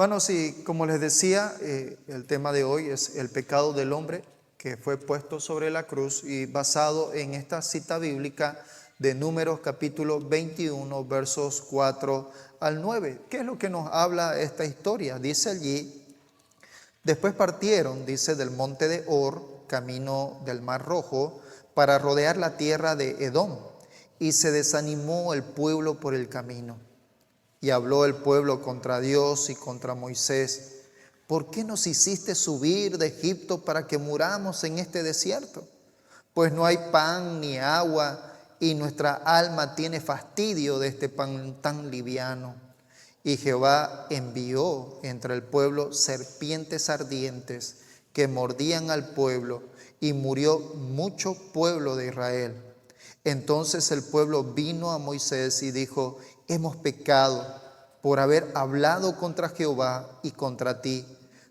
Hermanos, y como les decía, el tema de hoy es el pecado del hombre que fue puesto sobre la cruz y basado en esta cita bíblica de Números capítulo 21, versos 4 al 9. ¿Qué es lo que nos habla esta historia? Dice allí: después partieron, dice, del monte de Hor, camino del Mar Rojo, para rodear la tierra de Edom, y se desanimó el pueblo por el camino. Y habló el pueblo contra Dios y contra Moisés: ¿por qué nos hiciste subir de Egipto para que muramos en este desierto? Pues no hay pan ni agua, y nuestra alma tiene fastidio de este pan tan liviano. Y Jehová envió entre el pueblo serpientes ardientes que mordían al pueblo, y murió mucho pueblo de Israel. Entonces el pueblo vino a Moisés y dijo: hemos pecado por haber hablado contra Jehová y contra ti.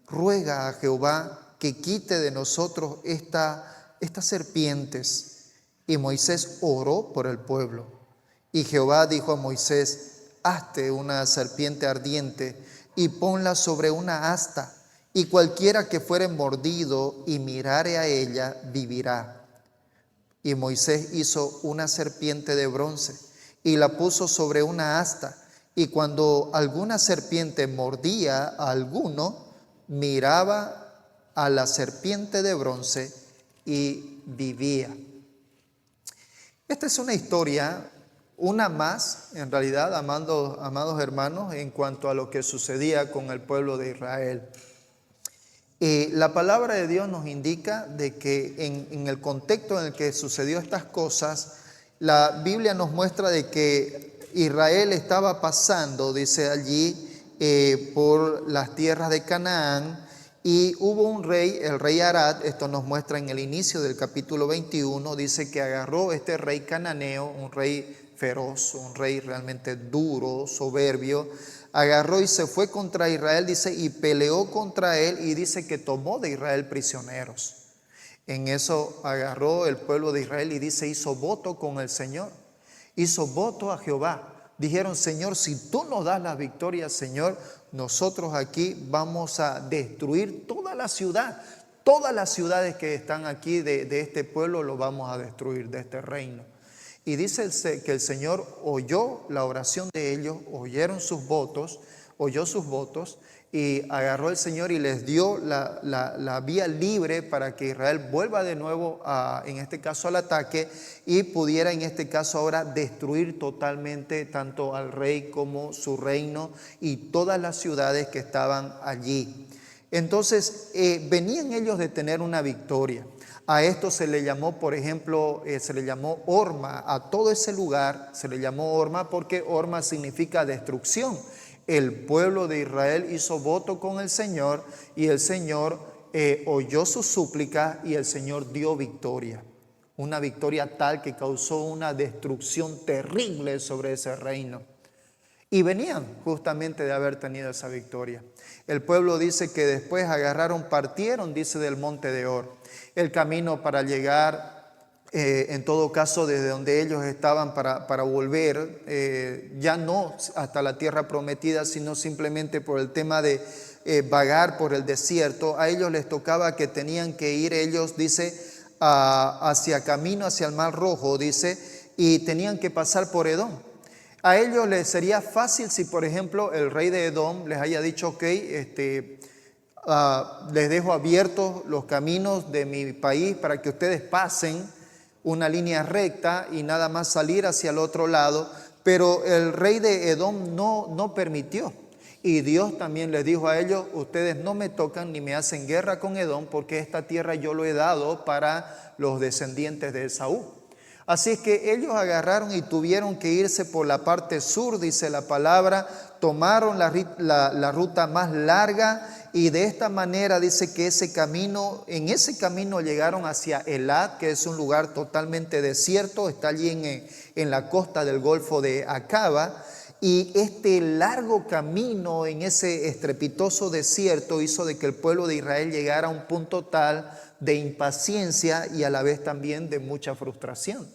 Ruega a Jehová que quite de nosotros estas serpientes. Y Moisés oró por el pueblo. Y Jehová dijo a Moisés: hazte una serpiente ardiente y ponla sobre una asta, y cualquiera que fuere mordido y mirare a ella vivirá. Y Moisés hizo una serpiente de bronce y la puso sobre una asta, y cuando alguna serpiente mordía a alguno, miraba a la serpiente de bronce y vivía. Esta es una historia, una más, en realidad, amados hermanos, en cuanto a lo que sucedía con el pueblo de Israel. La palabra de Dios nos indica de que en el contexto en el que sucedió estas cosas, la Biblia nos muestra de que Israel estaba pasando, dice allí, por las tierras de Canaán, y hubo un rey, el rey Arad. Esto nos muestra en el inicio del capítulo 21, dice que agarró este rey cananeo, un rey feroz, un rey realmente duro, soberbio, agarró y se fue contra Israel, dice, y peleó contra él, y dice que tomó de Israel prisioneros. En eso agarró el pueblo de Israel y dice, hizo voto con el Señor, hizo voto a Jehová. Dijeron: Señor, si tú nos das la victoria, Señor, nosotros aquí vamos a destruir toda la ciudad. Todas las ciudades que están aquí de este pueblo lo vamos a destruir, de este reino. Y dice que el Señor oyó la oración de ellos, oyó sus votos, y agarró el Señor y les dio la vía libre para que Israel vuelva de nuevo, en este caso, al ataque, y pudiera en este caso ahora destruir totalmente tanto al rey como su reino y todas las ciudades que estaban allí. Entonces venían ellos de tener una victoria. A esto se le llamó, por ejemplo, se le llamó Horma. A todo ese lugar se le llamó Horma porque Horma significa destrucción. El pueblo de Israel hizo voto con el Señor, y el Señor oyó su súplica, y el Señor dio victoria. Una victoria tal que causó una destrucción terrible sobre ese reino. Y venían justamente de haber tenido esa victoria. El pueblo dice que después partieron, dice, del monte de Hor. El camino para llegar, en todo caso, desde donde ellos estaban para volver, ya no hasta la tierra prometida, sino simplemente por el tema de vagar por el desierto. A ellos les tocaba que tenían que ir ellos, dice, hacia el Mar Rojo, dice, y tenían que pasar por Edom. A ellos les sería fácil si, por ejemplo, el rey de Edom les haya dicho: ok, les dejo abiertos los caminos de mi país para que ustedes pasen una línea recta y nada más salir hacia el otro lado. Pero el rey de Edom no permitió. Y Dios también les dijo a ellos: ustedes no me tocan ni me hacen guerra con Edom, porque esta tierra yo lo he dado para los descendientes de Esaú. Así es que ellos agarraron y tuvieron que irse por la parte sur, dice la palabra. Tomaron la ruta más larga, y de esta manera dice que en ese camino llegaron hacia Elat, que es un lugar totalmente desierto, está allí en la costa del Golfo de Acaba. Y este largo camino en ese estrepitoso desierto hizo de que el pueblo de Israel llegara a un punto tal de impaciencia y a la vez también de mucha frustración.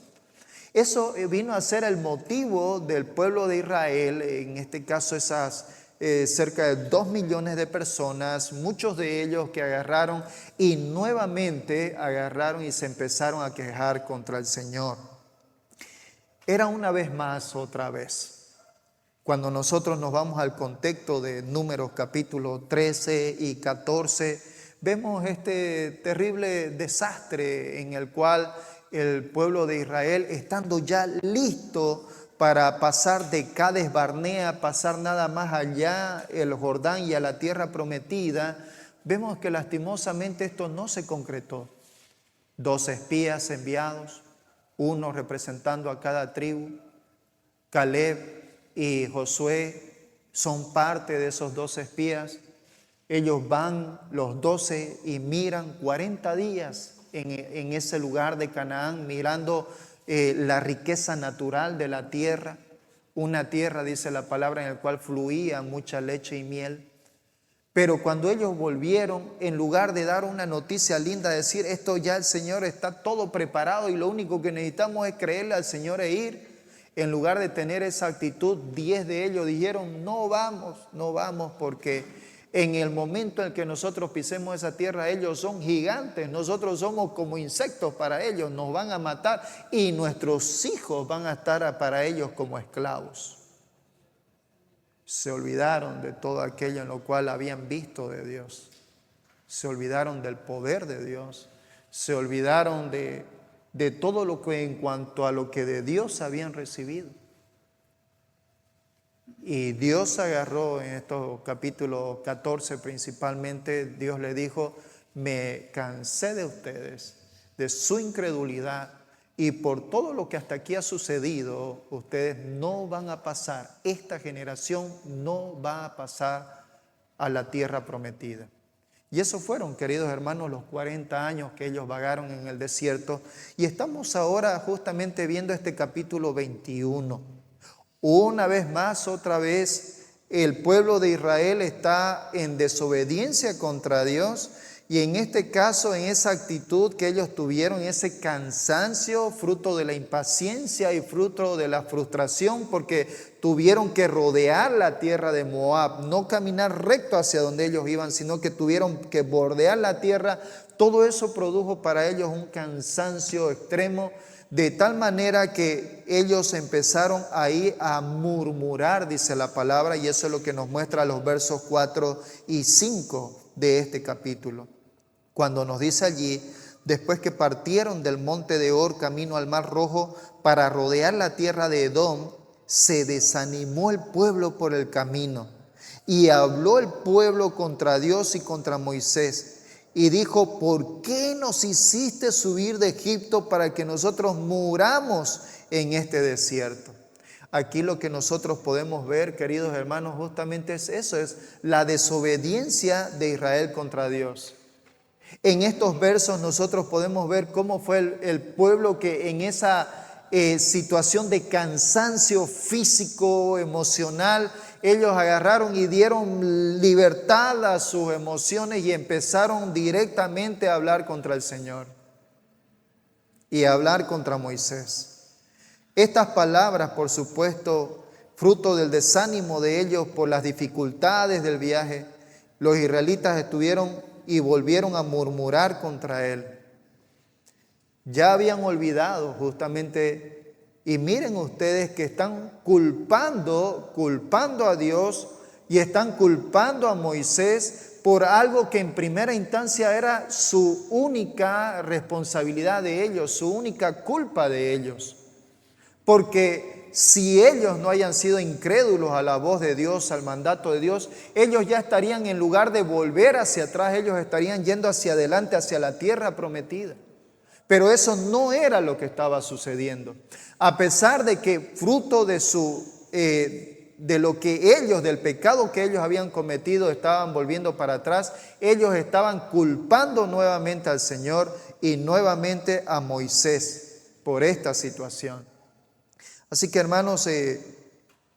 Eso vino a ser el motivo del pueblo de Israel, en este caso esas cerca de 2 millones de personas, muchos de ellos que agarraron y nuevamente agarraron y se empezaron a quejar contra el Señor. Era una vez más, otra vez. Cuando nosotros nos vamos al contexto de Números capítulo 13 y 14, vemos este terrible desastre en el cual el pueblo de Israel, estando ya listo para pasar de Cades Barnea, pasar nada más allá el Jordán y a la tierra prometida, vemos que lastimosamente esto no se concretó. 2 espías enviados, uno representando a cada tribu. Caleb y Josué son parte de esos 2 espías. Ellos van los 12 y miran 40 días en ese lugar de Canaán, mirando la riqueza natural de la tierra. Una tierra, dice la palabra, en la cual fluía mucha leche y miel. Pero cuando ellos volvieron, en lugar de dar una noticia linda, decir, esto ya el Señor está todo preparado y lo único que necesitamos es creerle al Señor e ir, en lugar de tener esa actitud, 10 de ellos dijeron, no vamos, porque en el momento en que nosotros pisemos esa tierra, ellos son gigantes, nosotros somos como insectos para ellos, nos van a matar y nuestros hijos van a estar para ellos como esclavos. Se olvidaron de todo aquello en lo cual habían visto de Dios. Se olvidaron del poder de Dios. Se olvidaron de todo lo que en cuanto a lo que de Dios habían recibido. Y Dios agarró en estos capítulos 14 principalmente, Dios le dijo, me cansé de ustedes, de su incredulidad, y por todo lo que hasta aquí ha sucedido, ustedes no van a pasar, esta generación no va a pasar a la tierra prometida. Y eso fueron, queridos hermanos, los 40 años que ellos vagaron en el desierto. Y estamos ahora justamente viendo este capítulo 21. Una vez más, otra vez, el pueblo de Israel está en desobediencia contra Dios. Y en este caso, en esa actitud que ellos tuvieron, ese cansancio, fruto de la impaciencia y fruto de la frustración, porque tuvieron que rodear la tierra de Moab, no caminar recto hacia donde ellos iban, sino que tuvieron que bordear la tierra. Todo eso produjo para ellos un cansancio extremo, de tal manera que ellos empezaron ahí a murmurar, dice la palabra, y eso es lo que nos muestra los versos 4 y 5 de este capítulo. Cuando nos dice allí, después que partieron del monte de Hor camino al Mar Rojo para rodear la tierra de Edom, se desanimó el pueblo por el camino y habló el pueblo contra Dios y contra Moisés y dijo, ¿por qué nos hiciste subir de Egipto para que nosotros muramos en este desierto? Aquí lo que nosotros podemos ver, queridos hermanos, justamente es eso, es la desobediencia de Israel contra Dios. En estos versos nosotros podemos ver cómo fue el pueblo que en esa situación de cansancio físico, emocional, ellos agarraron y dieron libertad a sus emociones y empezaron directamente a hablar contra el Señor y a hablar contra Moisés. Estas palabras, por supuesto, fruto del desánimo de ellos por las dificultades del viaje, los israelitas estuvieron y volvieron a murmurar contra él. Ya habían olvidado justamente, y miren ustedes que están culpando a Dios y están culpando a Moisés por algo que en primera instancia era su única responsabilidad de ellos, su única culpa de ellos. Porque si ellos no hayan sido incrédulos a la voz de Dios, al mandato de Dios, ellos ya estarían, en lugar de volver hacia atrás, ellos estarían yendo hacia adelante, hacia la tierra prometida. Pero eso no era lo que estaba sucediendo. A pesar de que fruto de lo que ellos, del pecado que ellos habían cometido, estaban volviendo para atrás, ellos estaban culpando nuevamente al Señor y nuevamente a Moisés por esta situación. Así que, hermanos,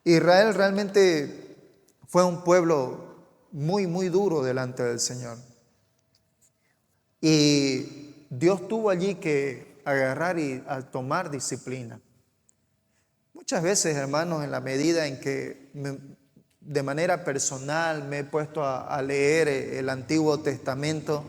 Israel realmente fue un pueblo muy, muy duro delante del Señor. Y Dios tuvo allí que agarrar y a tomar disciplina. Muchas veces, hermanos, en la medida en que de manera personal me he puesto a leer el Antiguo Testamento.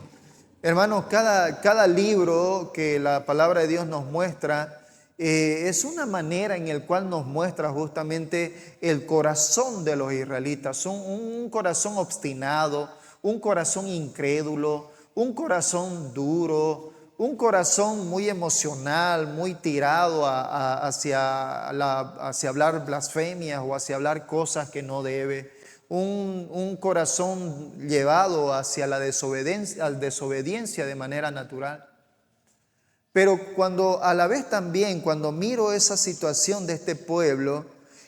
Hermanos, cada libro que la palabra de Dios nos muestra es una manera en la cual nos muestra justamente el corazón de los israelitas. Un corazón obstinado, un corazón incrédulo, un corazón duro, un corazón muy emocional, muy tirado hacia hablar blasfemias o hacia hablar cosas que no debe. Un corazón llevado hacia la desobediencia de manera natural. Pero a la vez también, cuando miro esa situación de este pueblo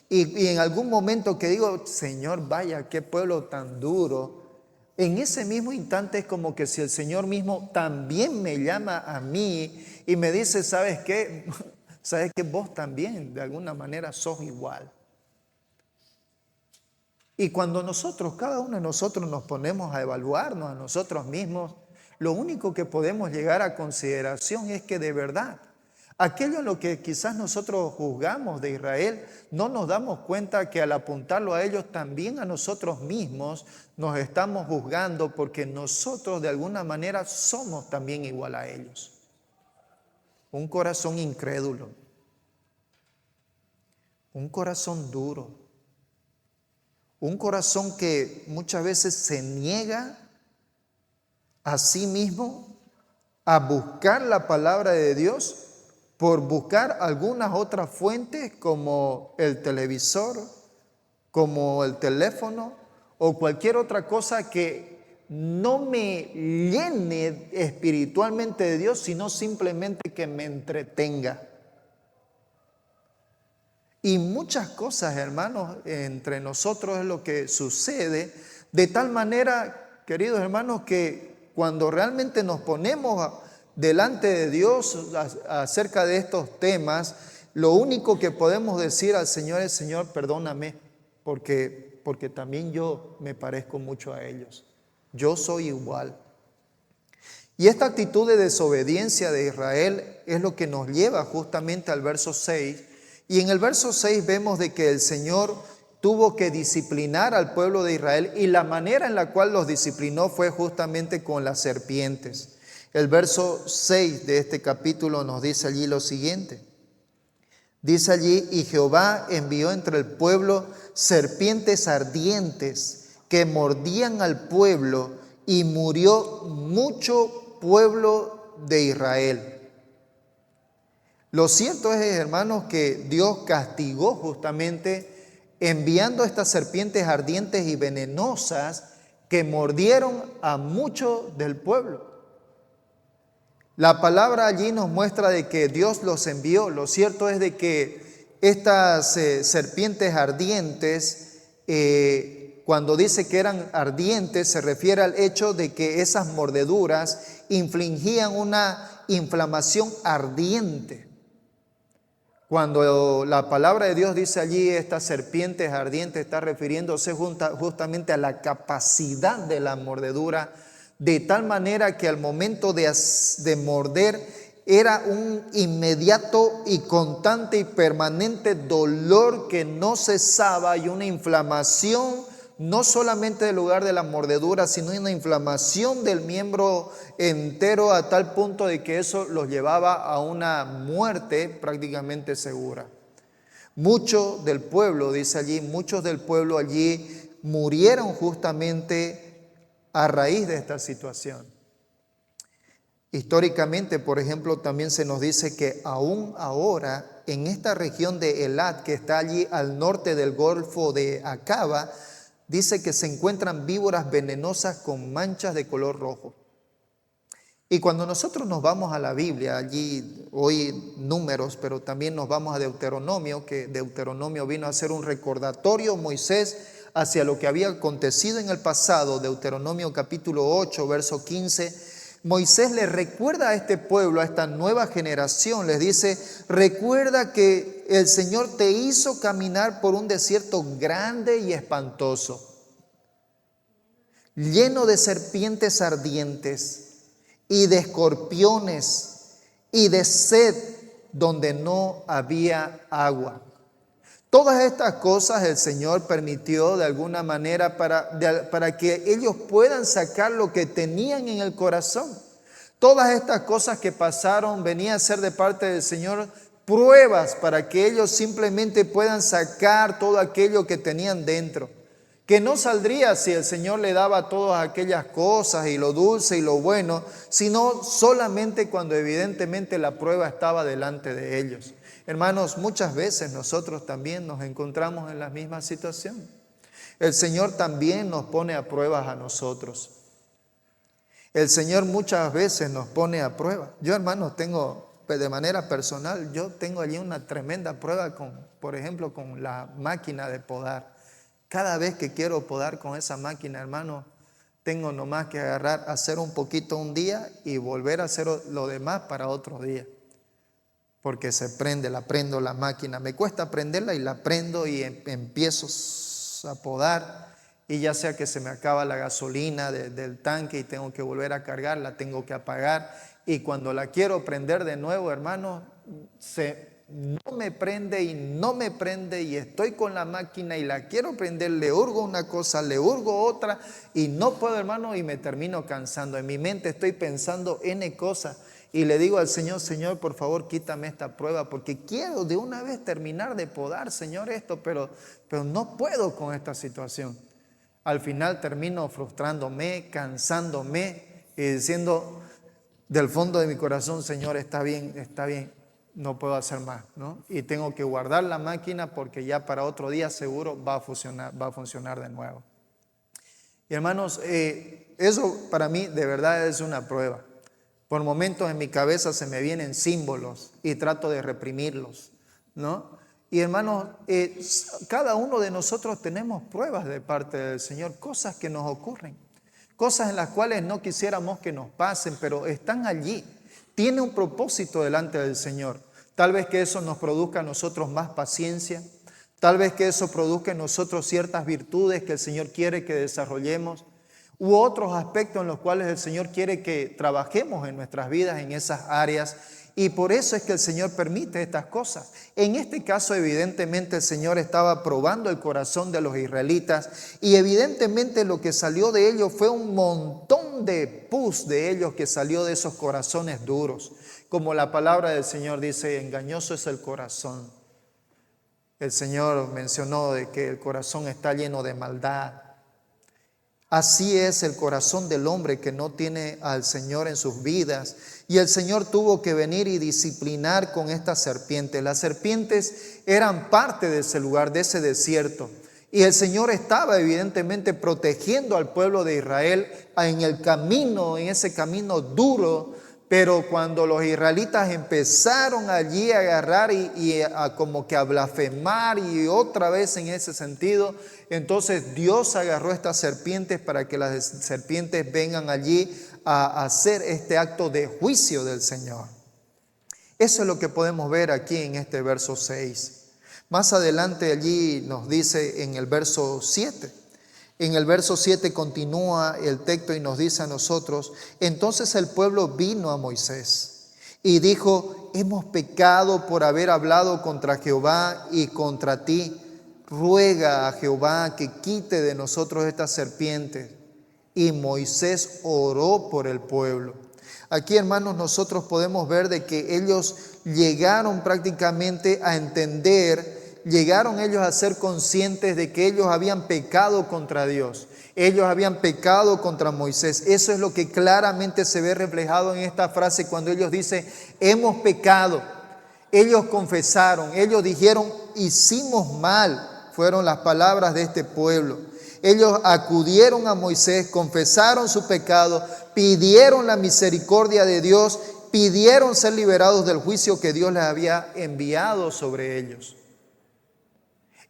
y en algún momento que digo, Señor, vaya, qué pueblo tan duro. En ese mismo instante es como que si el Señor mismo también me llama a mí y me dice, ¿sabes qué? ¿Sabes que vos también de alguna manera sos igual? Y cuando cada uno de nosotros nos ponemos a evaluarnos a nosotros mismos, lo único que podemos llegar a consideración es que de verdad, aquello en lo que quizás nosotros juzgamos de Israel, no nos damos cuenta que al apuntarlo a ellos, también a nosotros mismos nos estamos juzgando porque nosotros de alguna manera somos también igual a ellos. Un corazón incrédulo, un corazón duro, un corazón que muchas veces se niega a sí mismo a buscar la palabra de Dios por buscar algunas otras fuentes como el televisor, como el teléfono o cualquier otra cosa que no me llene espiritualmente de Dios, sino simplemente que me entretenga. Y muchas cosas, hermanos, entre nosotros es lo que sucede, de tal manera, queridos hermanos, que cuando realmente nos ponemos delante de Dios acerca de estos temas, lo único que podemos decir al Señor es, Señor, perdóname, porque también yo me parezco mucho a ellos. Yo soy igual. Y esta actitud de desobediencia de Israel es lo que nos lleva justamente al verso 6. Y en el verso 6 vemos de que el Señor tuvo que disciplinar al pueblo de Israel y la manera en la cual los disciplinó fue justamente con las serpientes. El verso 6 de este capítulo nos dice allí lo siguiente. Dice allí, y Jehová envió entre el pueblo serpientes ardientes que mordían al pueblo y murió mucho pueblo de Israel. Lo cierto es, hermanos, que Dios castigó justamente enviando estas serpientes ardientes y venenosas que mordieron a mucho del pueblo. La palabra allí nos muestra de que Dios los envió. Lo cierto es de que estas serpientes ardientes, cuando dice que eran ardientes, se refiere al hecho de que esas mordeduras infligían una inflamación ardiente. Cuando la palabra de Dios dice allí estas serpientes ardientes, está refiriéndose justamente a la capacidad de la mordedura, de tal manera que al momento de morder era un inmediato y constante y permanente dolor que no cesaba y una inflamación no solamente del lugar de la mordedura, sino una inflamación del miembro entero a tal punto de que eso los llevaba a una muerte prácticamente segura. Muchos del pueblo, dice allí, muchos del pueblo allí murieron justamente a raíz de esta situación. Históricamente, por ejemplo, también se nos dice que aún ahora en esta región de Elat, que está allí al norte del Golfo de Acaba, dice que se encuentran víboras venenosas con manchas de color rojo. Y cuando nosotros nos vamos a la Biblia, allí hoy Números, pero también nos vamos a Deuteronomio, que Deuteronomio vino a ser un recordatorio Moisés hacia lo que había acontecido en el pasado. Deuteronomio capítulo 8, verso 15, Moisés le recuerda a este pueblo, a esta nueva generación, les dice, recuerda que el Señor te hizo caminar por un desierto grande y espantoso, lleno de serpientes ardientes y de escorpiones y de sed donde no había agua. Todas estas cosas el Señor permitió de alguna manera para que ellos puedan sacar lo que tenían en el corazón. Todas estas cosas que pasaron venían a ser de parte del Señor pruebas para que ellos simplemente puedan sacar todo aquello que tenían dentro. Que no saldría si el Señor le daba todas aquellas cosas y lo dulce y lo bueno, sino solamente cuando evidentemente la prueba estaba delante de ellos. Hermanos, muchas veces nosotros también nos encontramos en la misma situación. El Señor también nos pone a pruebas a nosotros. El Señor muchas veces nos pone a prueba. Yo, hermanos, de manera personal, yo tengo allí una tremenda prueba por ejemplo, con la máquina de podar. Cada vez que quiero podar con esa máquina, hermano, tengo nomás que agarrar, hacer un poquito un día y volver a hacer lo demás para otro día. Porque la prendo la máquina. Me cuesta prenderla y la prendo y empiezo a podar. Y ya sea que se me acaba la gasolina del tanque y tengo que volver a cargar, la tengo que apagar. Y cuando la quiero prender de nuevo, hermano, no me prende y estoy con la máquina y la quiero prender, le hurgo una cosa, le hurgo otra y no puedo, hermano, y me termino cansando. En mi mente estoy pensando N cosas y le digo al Señor, Señor, por favor, quítame esta prueba porque quiero de una vez terminar de podar, Señor, esto, pero no puedo con esta situación. Al final termino frustrándome, cansándome y diciendo del fondo de mi corazón, Señor, está bien, no puedo hacer más, ¿no? Y tengo que guardar la máquina porque ya para otro día seguro va a funcionar de nuevo. Y hermanos, eso para mí de verdad es una prueba. Por momentos en mi cabeza se me vienen símbolos y trato de reprimirlos, ¿no? Y hermanos, cada uno de nosotros tenemos pruebas de parte del Señor, cosas que nos ocurren, cosas en las cuales no quisiéramos que nos pasen, pero están allí. Tiene un propósito delante del Señor. Tal vez que eso nos produzca a nosotros más paciencia, tal vez que eso produzca en nosotros ciertas virtudes que el Señor quiere que desarrollemos, u otros aspectos en los cuales el Señor quiere que trabajemos en nuestras vidas en esas áreas. Y por eso es que el Señor permite estas cosas. En este caso, evidentemente, el Señor estaba probando el corazón de los israelitas y evidentemente lo que salió de ellos fue un montón de pus de ellos que salió de esos corazones duros. Como la palabra del Señor dice, engañoso es el corazón. El Señor mencionó de que el corazón está lleno de maldad. Así es el corazón del hombre que no tiene al Señor en sus vidas. Y el Señor tuvo que venir y disciplinar con estas serpientes. Las serpientes eran parte de ese lugar, de ese desierto. Y el Señor estaba evidentemente protegiendo al pueblo de Israel en el camino, en ese camino duro. Pero cuando los israelitas empezaron allí a agarrar y a como que a blasfemar y otra vez en ese sentido, entonces Dios agarró estas serpientes para que las serpientes vengan allí a hacer este acto de juicio del Señor. Eso es lo que podemos ver aquí en este verso 6. Más adelante allí nos dice en el verso 7. En el verso 7 continúa el texto y nos dice a nosotros, entonces el pueblo vino a Moisés y dijo, hemos pecado por haber hablado contra Jehová y contra ti. Ruega a Jehová que quite de nosotros estas serpientes. Y Moisés oró por el pueblo. Aquí, hermanos, nosotros podemos ver de que ellos llegaron prácticamente a entender, llegaron ellos a ser conscientes de que ellos habían pecado contra Dios. Ellos habían pecado contra Moisés. Eso es lo que claramente se ve reflejado en esta frase cuando ellos dicen, hemos pecado. Ellos confesaron, ellos dijeron, hicimos mal. Fueron las palabras de este pueblo. Ellos acudieron a Moisés, confesaron su pecado, pidieron la misericordia de Dios, pidieron ser liberados del juicio que Dios les había enviado sobre ellos.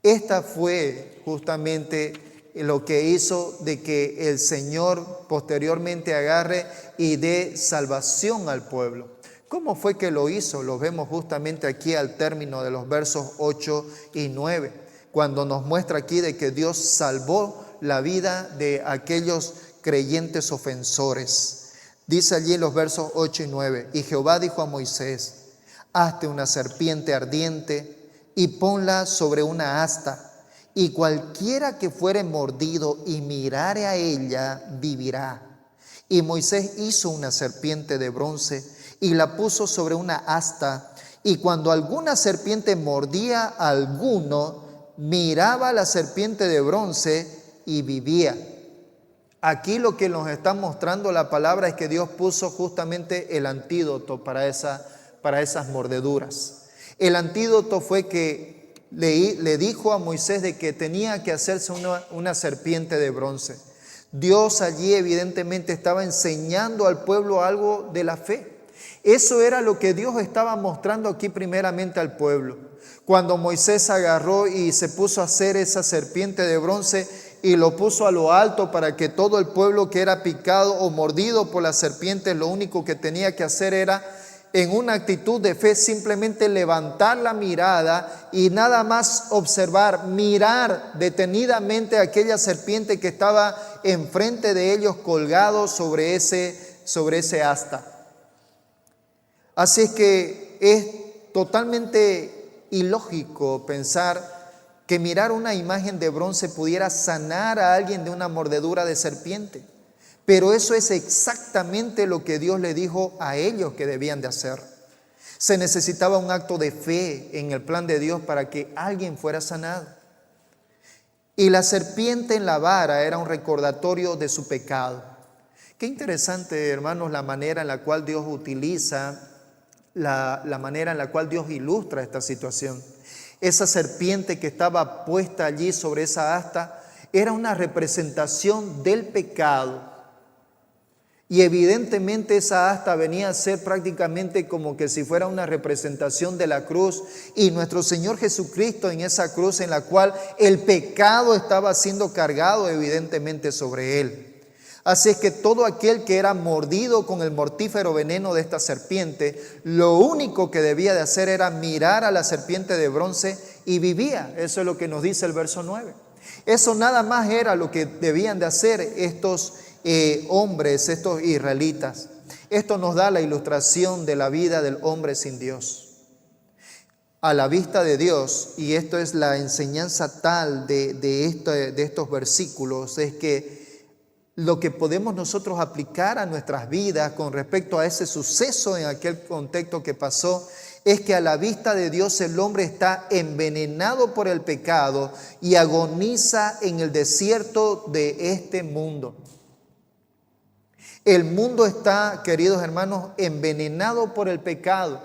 Esta fue justamente lo que hizo de que el Señor posteriormente agarre y dé salvación al pueblo. ¿Cómo fue que lo hizo? Lo vemos justamente aquí al término de los versos 8 y 9, cuando nos muestra aquí de que Dios salvó la vida de aquellos creyentes ofensores. Dice allí en los versos 8 y 9, y Jehová dijo a Moisés, hazte una serpiente ardiente y ponla sobre una asta, y cualquiera que fuere mordido y mirare a ella, vivirá. Y Moisés hizo una serpiente de bronce y la puso sobre una asta, y cuando alguna serpiente mordía a alguno, miraba la serpiente de bronce y vivía. Aquí lo que nos está mostrando la palabra es que Dios puso justamente el antídoto para esas mordeduras. El antídoto fue que le dijo a Moisés de que tenía que hacerse una serpiente de bronce. Dios allí evidentemente estaba enseñando al pueblo algo de la fe. Eso era lo que Dios estaba mostrando aquí primeramente al pueblo. Cuando Moisés agarró y se puso a hacer esa serpiente de bronce y lo puso a lo alto para que todo el pueblo que era picado o mordido por la serpiente, lo único que tenía que hacer era, en una actitud de fe, simplemente levantar la mirada y nada más observar, mirar detenidamente a aquella serpiente que estaba enfrente de ellos colgado sobre ese asta. Así es que es totalmente ilógico pensar que mirar una imagen de bronce pudiera sanar a alguien de una mordedura de serpiente. Pero eso es exactamente lo que Dios le dijo a ellos que debían de hacer. Se necesitaba un acto de fe en el plan de Dios para que alguien fuera sanado. Y la serpiente en la vara era un recordatorio de su pecado. Qué interesante, hermanos, la manera en la cual Dios utiliza, la manera en la cual Dios ilustra esta situación. Esa serpiente que estaba puesta allí sobre esa asta era una representación del pecado. Y evidentemente esa asta venía a ser prácticamente como que si fuera una representación de la cruz y nuestro Señor Jesucristo en esa cruz en la cual el pecado estaba siendo cargado evidentemente sobre Él. Así es que todo aquel que era mordido con el mortífero veneno de esta serpiente, lo único que debía de hacer era mirar a la serpiente de bronce y vivía. Eso es lo que nos dice el verso 9. Eso nada más era lo que debían de hacer estos hombres, estos israelitas. Esto nos da la ilustración de la vida del hombre sin Dios. A la vista de Dios, y esto es la enseñanza tal de estos versículos, es que lo que podemos nosotros aplicar a nuestras vidas con respecto a ese suceso en aquel contexto que pasó, es que a la vista de Dios el hombre está envenenado por el pecado y agoniza en el desierto de este mundo. El mundo está, queridos hermanos, envenenado por el pecado.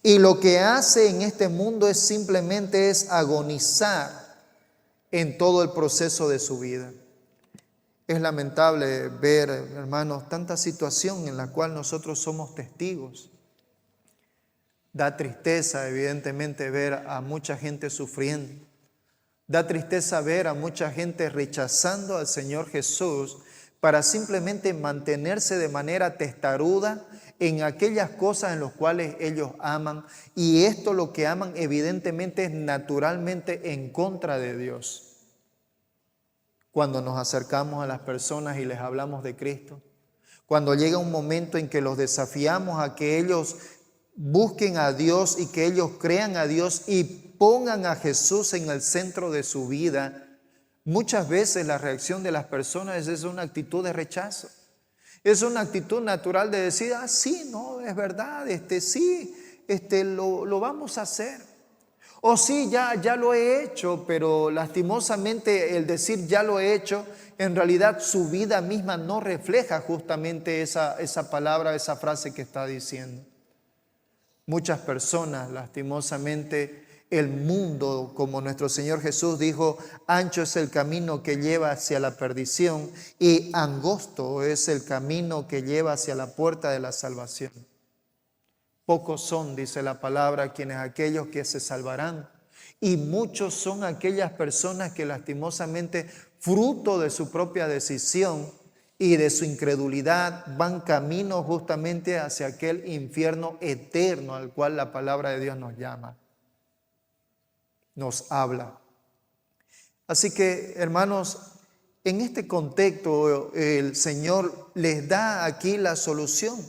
Y lo que hace en este mundo es simplemente agonizar en todo el proceso de su vida. Es lamentable ver, hermanos, tanta situación en la cual nosotros somos testigos. Da tristeza, evidentemente, ver a mucha gente sufriendo. Da tristeza ver a mucha gente rechazando al Señor Jesús para simplemente mantenerse de manera testaruda en aquellas cosas en las cuales ellos aman. Y esto lo que aman evidentemente es naturalmente en contra de Dios. Cuando nos acercamos a las personas y les hablamos de Cristo, cuando llega un momento en que los desafiamos a que ellos busquen a Dios y que ellos crean a Dios y pongan a Jesús en el centro de su vida, muchas veces la reacción de las personas es una actitud de rechazo. Es una actitud natural de decir, sí, no, es verdad, lo vamos a hacer. O sí, ya lo he hecho, pero lastimosamente el decir ya lo he hecho, en realidad su vida misma no refleja justamente esa palabra, esa frase que está diciendo. Muchas personas, lastimosamente, el mundo, como nuestro Señor Jesús dijo, ancho es el camino que lleva hacia la perdición y angosto es el camino que lleva hacia la puerta de la salvación. Pocos son, dice la palabra, aquellos que se salvarán. Y muchos son aquellas personas que lastimosamente, fruto de su propia decisión y de su incredulidad, van camino justamente hacia aquel infierno eterno al cual la palabra de Dios nos llama, nos habla. Así que, hermanos, En este contexto, el Señor les da aquí la solución.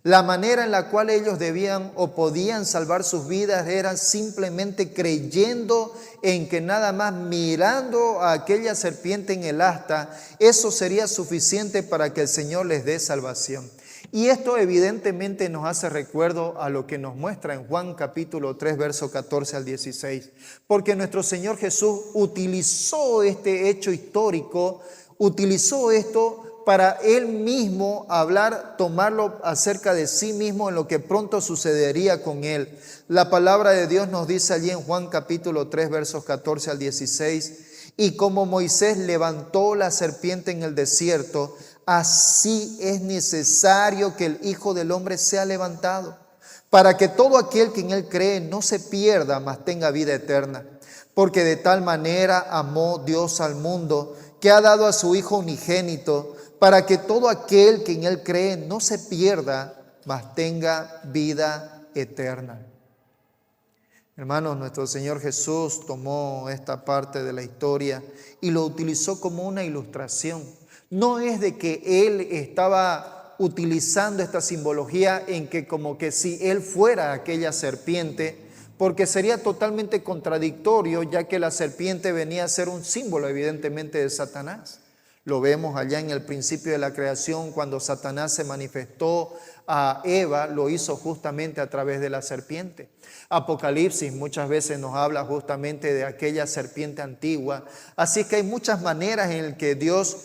La manera en la cual ellos debían o podían salvar sus vidas era simplemente creyendo en que nada más mirando a aquella serpiente en el asta, eso sería suficiente para que el Señor les dé salvación. Y esto evidentemente nos hace recuerdo a lo que nos muestra en Juan capítulo 3, verso 14 al 16. Porque nuestro Señor Jesús utilizó este hecho histórico, utilizó esto para Él mismo hablar, tomarlo acerca de sí mismo en lo que pronto sucedería con Él. La palabra de Dios nos dice allí en Juan capítulo 3, versos 14 al 16, y como Moisés levantó la serpiente en el desierto, así es necesario que el Hijo del Hombre sea levantado, para que todo aquel que en Él cree no se pierda, mas tenga vida eterna. Porque de tal manera amó Dios al mundo, que ha dado a su Hijo unigénito, para que todo aquel que en Él cree no se pierda, mas tenga vida eterna. Hermanos, nuestro Señor Jesús tomó esta parte de la historia y lo utilizó como una ilustración. No es de que Él estaba utilizando esta simbología en que como que si Él fuera aquella serpiente, porque sería totalmente contradictorio, ya que la serpiente venía a ser un símbolo evidentemente de Satanás. Lo vemos allá en el principio de la creación, cuando Satanás se manifestó a Eva, lo hizo justamente a través de la serpiente. Apocalipsis muchas veces nos habla justamente de aquella serpiente antigua. Así que hay muchas maneras en las que Dios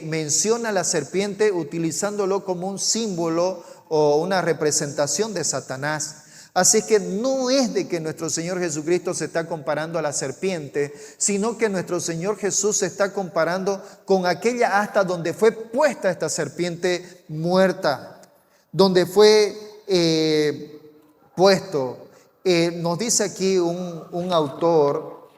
menciona a la serpiente utilizándolo como un símbolo o una representación de Satanás. Así que no es de que nuestro Señor Jesucristo se está comparando a la serpiente, sino que nuestro Señor Jesús se está comparando con aquella asta donde fue puesta esta serpiente muerta, donde fue puesto. Nos dice aquí un autor,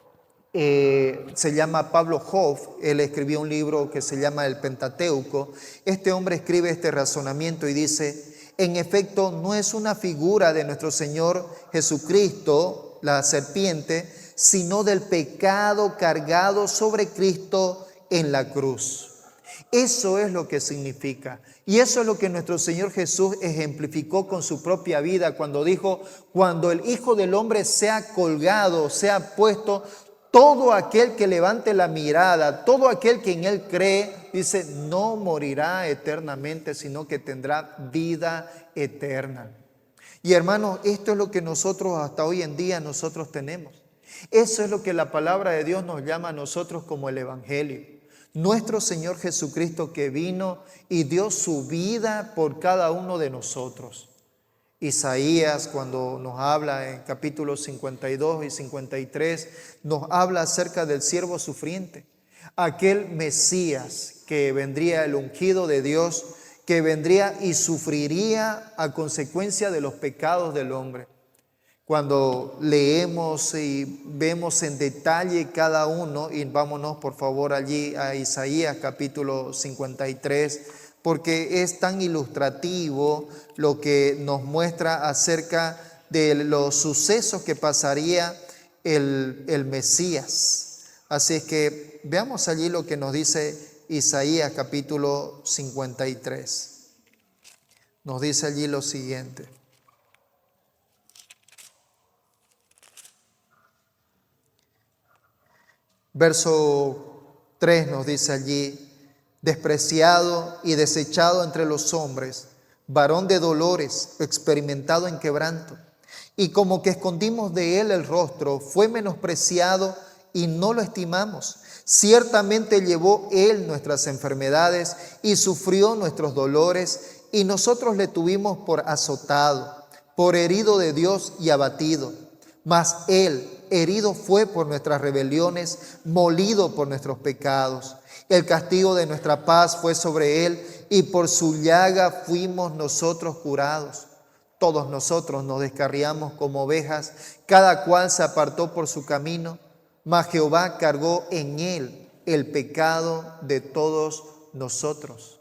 se llama Pablo Hoff, él escribió un libro que se llama El Pentateuco. Este hombre escribe este razonamiento y dice: en efecto, no es una figura de nuestro Señor Jesucristo, la serpiente, sino del pecado cargado sobre Cristo en la cruz. Eso es lo que significa. Y eso es lo que nuestro Señor Jesús ejemplificó con su propia vida cuando dijo: cuando el Hijo del Hombre sea colgado, sea puesto, todo aquel que levante la mirada, todo aquel que en Él cree, dice, no morirá eternamente, sino que tendrá vida eterna. Y hermanos, esto es lo que nosotros hasta hoy en día nosotros tenemos. Eso es lo que la palabra de Dios nos llama a nosotros como el Evangelio. Nuestro Señor Jesucristo que vino y dio su vida por cada uno de nosotros. Isaías, cuando nos habla en capítulos 52 y 53, nos habla acerca del siervo sufriente, aquel Mesías que vendría, el ungido de Dios, que vendría y sufriría a consecuencia de los pecados del hombre. Cuando leemos y vemos en detalle cada uno, y vámonos por favor allí a Isaías capítulo 53, porque es tan ilustrativo lo que nos muestra acerca de los sucesos que pasaría el Mesías. Así es que veamos allí lo que nos dice Isaías capítulo 53. Nos dice allí lo siguiente. Verso 3 nos dice allí: despreciado y desechado entre los hombres, varón de dolores, experimentado en quebranto. Y como que escondimos de él el rostro, fue menospreciado y no lo estimamos. Ciertamente llevó él nuestras enfermedades y sufrió nuestros dolores, y nosotros le tuvimos por azotado, por herido de Dios y abatido. Mas él herido fue por nuestras rebeliones, molido por nuestros pecados. El castigo de nuestra paz fue sobre él, y por su llaga fuimos nosotros curados. Todos nosotros nos descarriamos como ovejas, cada cual se apartó por su camino, mas Jehová cargó en él el pecado de todos nosotros.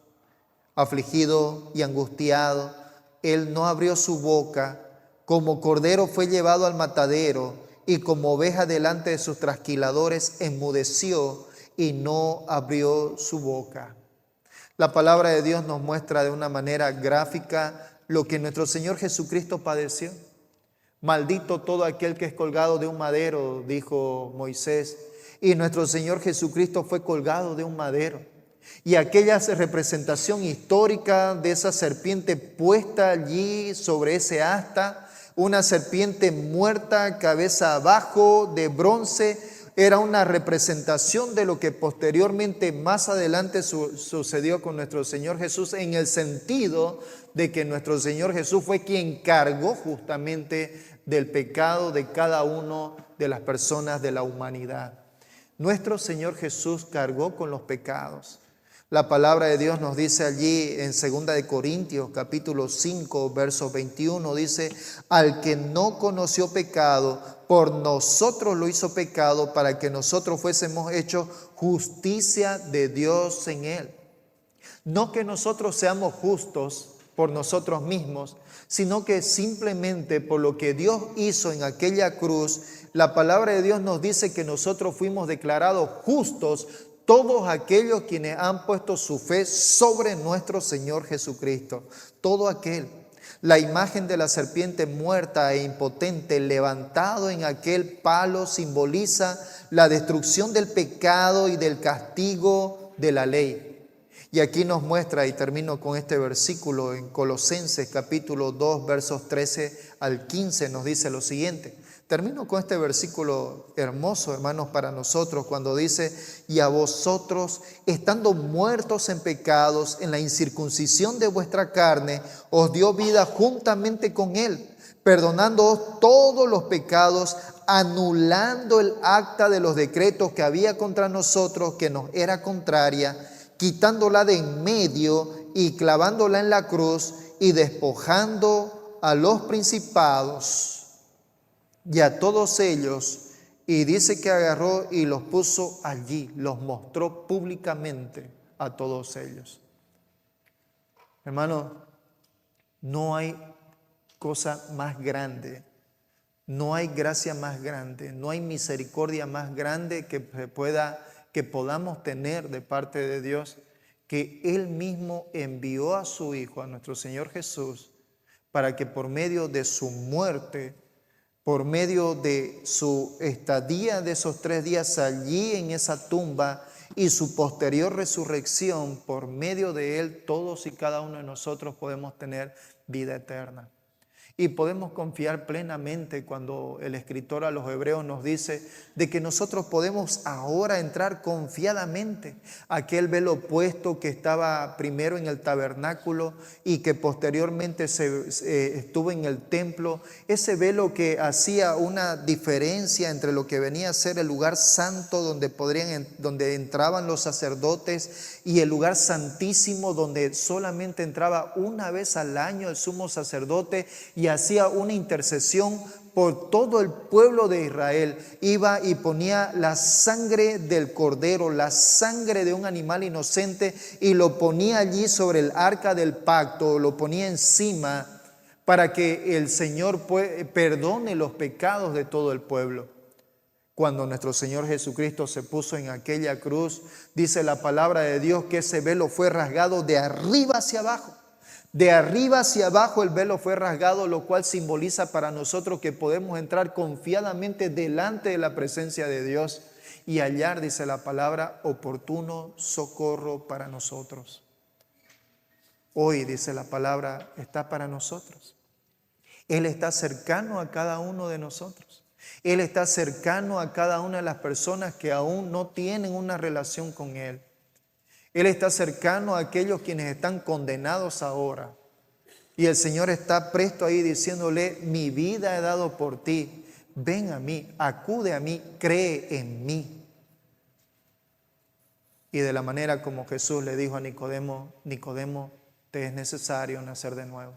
Afligido y angustiado, él no abrió su boca, como cordero fue llevado al matadero, y como oveja delante de sus trasquiladores enmudeció, y no abrió su boca. La palabra de Dios nos muestra de una manera gráfica lo que nuestro Señor Jesucristo padeció. Maldito todo aquel que es colgado de un madero, dijo Moisés, y nuestro Señor Jesucristo fue colgado de un madero. Y aquella representación histórica de esa serpiente puesta allí sobre ese asta, una serpiente muerta, cabeza abajo, de bronce, era una representación de lo que posteriormente, más adelante, sucedió con nuestro Señor Jesús, en el sentido de que nuestro Señor Jesús fue quien cargó justamente del pecado de cada uno de las personas de la humanidad. Nuestro Señor Jesús cargó con los pecados. La palabra de Dios nos dice allí en 2 de Corintios capítulo 5 verso 21, dice: al que no conoció pecado, por nosotros lo hizo pecado, para que nosotros fuésemos hechos justicia de Dios en él. No que nosotros seamos justos por nosotros mismos, sino que simplemente por lo que Dios hizo en aquella cruz, la palabra de Dios nos dice que nosotros fuimos declarados justos, todos aquellos quienes han puesto su fe sobre nuestro Señor Jesucristo. Todo aquel. La imagen de la serpiente muerta e impotente levantado en aquel palo simboliza la destrucción del pecado y del castigo de la ley. Y aquí nos muestra, y termino con este versículo en Colosenses capítulo 2 versos 13 al 15, nos dice lo siguiente. Termino con este versículo hermoso, hermanos, para nosotros, cuando dice: y a vosotros, estando muertos en pecados, en la incircuncisión de vuestra carne, os dio vida juntamente con él, perdonándoos todos los pecados, anulando el acta de los decretos que había contra nosotros, que nos era contraria, quitándola de en medio y clavándola en la cruz, y despojando a los principados y a todos ellos, y dice que agarró y los puso allí, los mostró públicamente a todos ellos. Hermano, no hay cosa más grande, no hay gracia más grande, no hay misericordia más grande que podamos tener de parte de Dios, que Él mismo envió a su Hijo, a nuestro Señor Jesús, para que por medio de su muerte, por medio de su estadía de esos 3 días allí en esa tumba y su posterior resurrección, por medio de Él, todos y cada uno de nosotros podemos tener vida eterna. Y podemos confiar plenamente cuando el escritor a los Hebreos nos dice de que nosotros podemos ahora entrar confiadamente a aquel velo puesto que estaba primero en el tabernáculo y que posteriormente estuvo en el templo. Ese velo que hacía una diferencia entre lo que venía a ser el lugar santo donde entraban los sacerdotes y el lugar santísimo donde solamente entraba una vez al año el sumo sacerdote y hacía una intercesión por todo el pueblo de Israel. Iba y ponía la sangre del cordero, la sangre de un animal inocente, y lo ponía allí sobre el arca del pacto, lo ponía encima para que el Señor perdone los pecados de todo el pueblo. Cuando nuestro Señor Jesucristo se puso en aquella cruz, dice la palabra de Dios que ese velo fue rasgado de arriba hacia abajo. De arriba hacia abajo el velo fue rasgado, lo cual simboliza para nosotros que podemos entrar confiadamente delante de la presencia de Dios y hallar, dice la palabra, oportuno socorro para nosotros. Hoy, dice la palabra, está para nosotros. Él está cercano a cada uno de nosotros. Él está cercano a cada una de las personas que aún no tienen una relación con Él. Él está cercano a aquellos quienes están condenados ahora. Y el Señor está presto ahí diciéndole: mi vida he dado por ti. Ven a mí, acude a mí, cree en mí. Y de la manera como Jesús le dijo a Nicodemo: Nicodemo, te es necesario nacer de nuevo.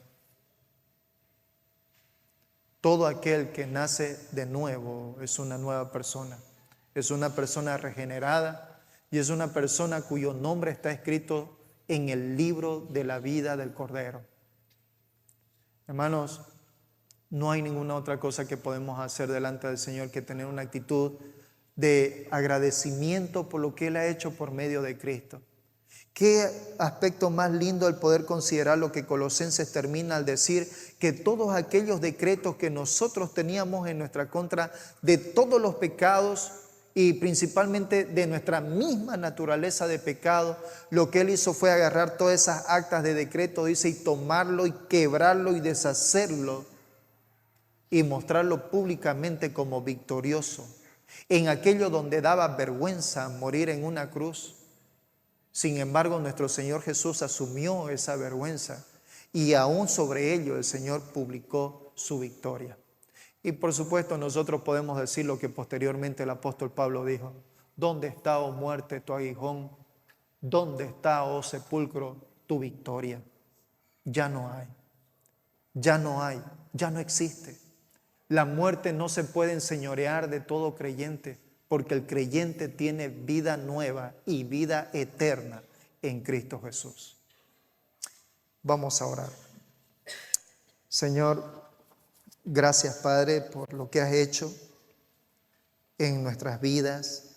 Todo aquel que nace de nuevo es una nueva persona. Es una persona regenerada. Y es una persona cuyo nombre está escrito en el libro de la vida del Cordero. Hermanos, no hay ninguna otra cosa que podemos hacer delante del Señor que tener una actitud de agradecimiento por lo que Él ha hecho por medio de Cristo. Qué aspecto más lindo el poder considerar lo que Colosenses termina al decir que todos aquellos decretos que nosotros teníamos en nuestra contra de todos los pecados y principalmente de nuestra misma naturaleza de pecado, lo que Él hizo fue agarrar todas esas actas de decreto, dice, y tomarlo y quebrarlo y deshacerlo y mostrarlo públicamente como victorioso. En aquello donde daba vergüenza morir en una cruz, sin embargo, nuestro Señor Jesús asumió esa vergüenza y aún sobre ello el Señor publicó su victoria. Y por supuesto nosotros podemos decir lo que posteriormente el apóstol Pablo dijo: ¿dónde está, oh muerte, tu aguijón? ¿Dónde está, oh sepulcro, tu victoria? Ya no hay, ya no hay, ya no existe. La muerte no se puede enseñorear de todo creyente, porque el creyente tiene vida nueva y vida eterna en Cristo Jesús. Vamos a orar. Señor, gracias, Padre, por lo que has hecho en nuestras vidas.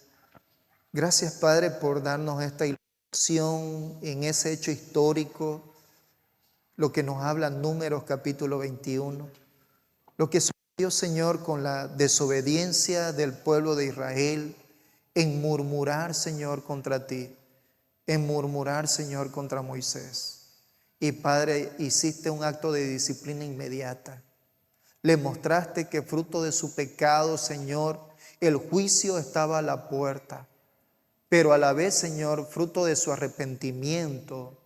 Gracias, Padre, por darnos esta ilustración en ese hecho histórico, lo que nos habla Números capítulo 21, lo que sucedió, Señor, con la desobediencia del pueblo de Israel en murmurar, Señor, contra ti, en murmurar, Señor, contra Moisés. Y Padre, hiciste un acto de disciplina inmediata. Le mostraste que fruto de su pecado, Señor, el juicio estaba a la puerta. Pero a la vez, Señor, fruto de su arrepentimiento,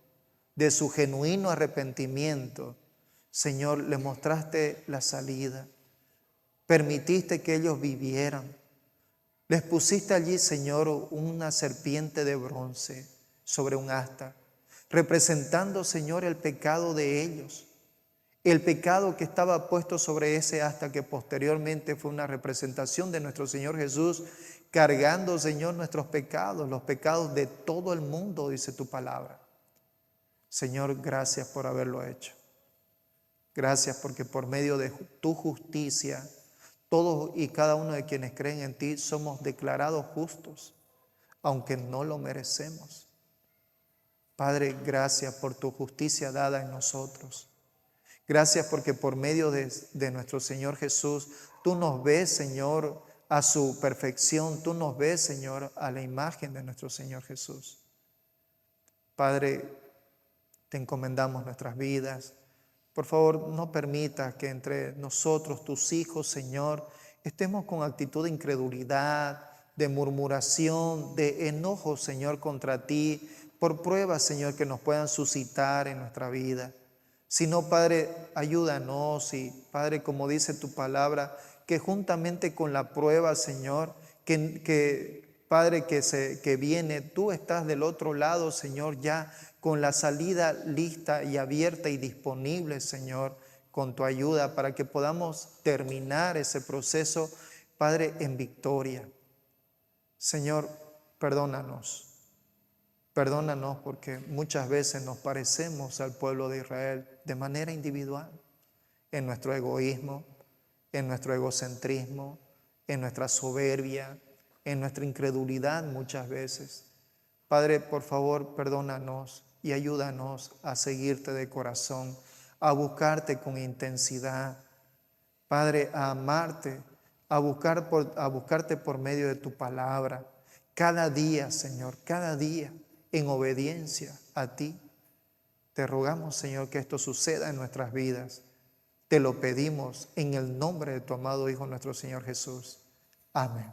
de su genuino arrepentimiento, Señor, le mostraste la salida. Permitiste que ellos vivieran. Les pusiste allí, Señor, una serpiente de bronce sobre un asta, representando, Señor, el pecado de ellos. El pecado que estaba puesto sobre ese asta, que posteriormente fue una representación de nuestro Señor Jesús, cargando, Señor, nuestros pecados, los pecados de todo el mundo, dice tu palabra. Señor, gracias por haberlo hecho. Gracias porque por medio de tu justicia, todos y cada uno de quienes creen en ti somos declarados justos, aunque no lo merecemos. Padre, gracias por tu justicia dada en nosotros. Gracias porque por medio de nuestro Señor Jesús, tú nos ves, Señor, a su perfección. Tú nos ves, Señor, a la imagen de nuestro Señor Jesús. Padre, te encomendamos nuestras vidas. Por favor, no permitas que entre nosotros, tus hijos, Señor, estemos con actitud de incredulidad, de murmuración, de enojo, Señor, contra ti, por pruebas, Señor, que nos puedan suscitar en nuestra vida. Sino, Padre, ayúdanos y, Padre, como dice tu palabra, que juntamente con la prueba, Señor, Padre, que viene, tú estás del otro lado, Señor, ya con la salida lista y abierta y disponible, Señor, con tu ayuda, para que podamos terminar ese proceso, Padre, en victoria. Señor, perdónanos. Perdónanos porque muchas veces nos parecemos al pueblo de Israel de manera individual, en nuestro egoísmo, en nuestro egocentrismo, en nuestra soberbia, en nuestra incredulidad muchas veces. Padre, por favor, perdónanos y ayúdanos a seguirte de corazón, a buscarte con intensidad. Padre, a amarte, a buscarte por medio de tu palabra. Cada día, Señor, cada día, en obediencia a ti. Te rogamos, Señor, que esto suceda en nuestras vidas. Te lo pedimos en el nombre de tu amado Hijo, nuestro Señor Jesús. Amén.